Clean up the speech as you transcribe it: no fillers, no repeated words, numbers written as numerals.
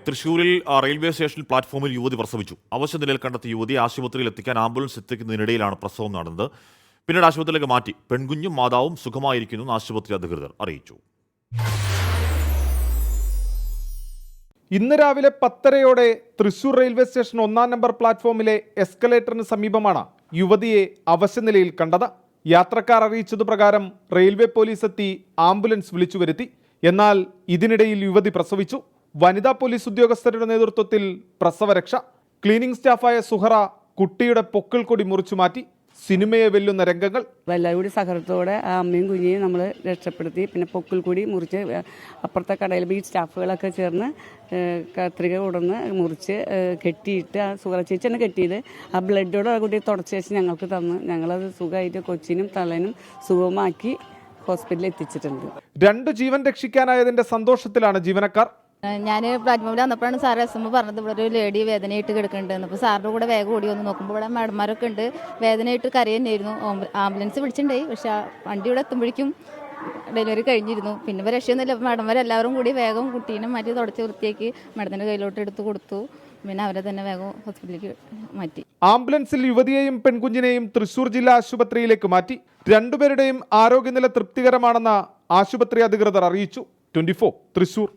തൃശൂരിൽ railway station പ്ലാറ്റ്ഫോമിൽ യുവതി പ്രസവിച്ചു. അവശനിലയിൽ കണ്ടെത്തിയ യുവതിയെ ആശുപത്രിയിൽ എത്തിക്കാൻ ആംബുലൻസ് എത്തിക്കുന്നതിനിടയിലാണ് പ്രസവം നടന്നത്. പിന്നീട് ആശുപത്രിയിലേക്ക് മാറ്റി. പെൺകുഞ്ഞും മാതാവും സുഖമായിരിക്കുന്നുവെന്ന് ആശുപത്രി അധികൃതർ അറിയിച്ചു. ഇന്ന് രാവിലെ 10:30 തൃശൂർ റെയിൽവേ സ്റ്റേഷൻ 1-ാം നമ്പർ പ്ലാറ്റ്ഫോമിലെ എസ്കലേറ്ററിന് സമീപമാണ് യുവതിയെ അവശനിലയിൽ കണ്ടത്. യാത്രക്കാർ അറിയിച്ചതുപ്രകാരം റെയിൽവേ പോലീസ് എത്തി ആംബുലൻസ് വിളിച്ചു വരുത്തി. എന്നാൽ ഇതിനിടയിൽ യുവതി പ്രസവിച്ചു. വനിതാ പോലീസ് ഉദ്യോഗസ്ഥരുടെ നേതൃത്വത്തിൽ പ്രസവരക്ഷ. ക്ലീനിംഗ് സ്റ്റാഫായ സുഹറ കുട്ടിയുടെ പൊക്കിൾ കൊടി മുറിച്ചു മാറ്റി. സിനിമയെ വെല്ലുന്ന രംഗങ്ങൾ. എല്ലാവരും കൂടി സഹകരണത്തോടെ ആ അമ്മയും കുഞ്ഞിനെയും നമ്മൾ രക്ഷപ്പെടുത്തി. പിന്നെ പൊക്കിൾ കൂടി മുറിച്ച് അപ്പുറത്തെ കടയിൽ ഈ സ്റ്റാഫുകളൊക്കെ ചേർന്ന് കത്രിക കൊണ്ടുവന്ന് മുറിച്ച് കെട്ടിയിട്ട് ആ സുഹറ ചേച്ചിയാണ് കെട്ടിയത്. ആ ബ്ലഡോടെ ആ കുട്ടിയെ തുടച്ച് വെച്ച് ഞങ്ങൾക്ക് തന്ന് ഞങ്ങളത് സുഖമായിട്ട് കൊച്ചിനും തള്ളനും സുഖമാക്കി ഹോസ്പിറ്റലിൽ എത്തിച്ചിട്ടുണ്ട്. 2 ജീവൻ രക്ഷിക്കാനായതിന്റെ സന്തോഷത്തിലാണ് ജീവനക്കാർ. ഞാൻ പ്ലാറ്റ്ഫോമിൽ വന്നപ്പോഴാണ് സാർ എസ് പറഞ്ഞത് ഇവിടെ ഒരു ലേഡി വേദനയായിട്ട് കിടക്കുന്നുണ്ട്. അപ്പോൾ സാറിൻ്റെ കൂടെ വേഗം ഓടി വന്ന് നോക്കുമ്പോൾ ഇവിടെ മാഡന്മാരൊക്കെ ഉണ്ട്. വേദനയായിട്ട് കരയുന്നായിരുന്നു. ആംബുലൻസ് വിളിച്ചിട്ടുണ്ടായി. പക്ഷേ വണ്ടി ഇവിടെ എത്തുമ്പോഴേക്കും ഡെലിവറി കഴിഞ്ഞിരുന്നു. പിന്നെ ഇപ്പോൾ രക്ഷയൊന്നുമില്ല. മാഡന്മാരെല്ലാവരും കൂടി വേഗം കുട്ടീനെ മാറ്റി തുടച്ച് വൃത്തിയാക്കി മാഡത്തിൻ്റെ കയ്യിലോട്ട് എടുത്ത് കൊടുത്തു. പിന്നെ അവരെ തന്നെ വേഗം ഹോസ്പിറ്റലിലേക്ക് മാറ്റി. ആംബുലൻസിൽ യുവതിയെയും പെൺകുഞ്ഞിനെയും തൃശൂർ ജില്ലാ ആശുപത്രിയിലേക്ക് മാറ്റി. രണ്ടുപേരുടെയും ആരോഗ്യനില തൃപ്തികരമാണെന്ന് ആശുപത്രി അധികൃതർ അറിയിച്ചു. 24 തൃശൂർ.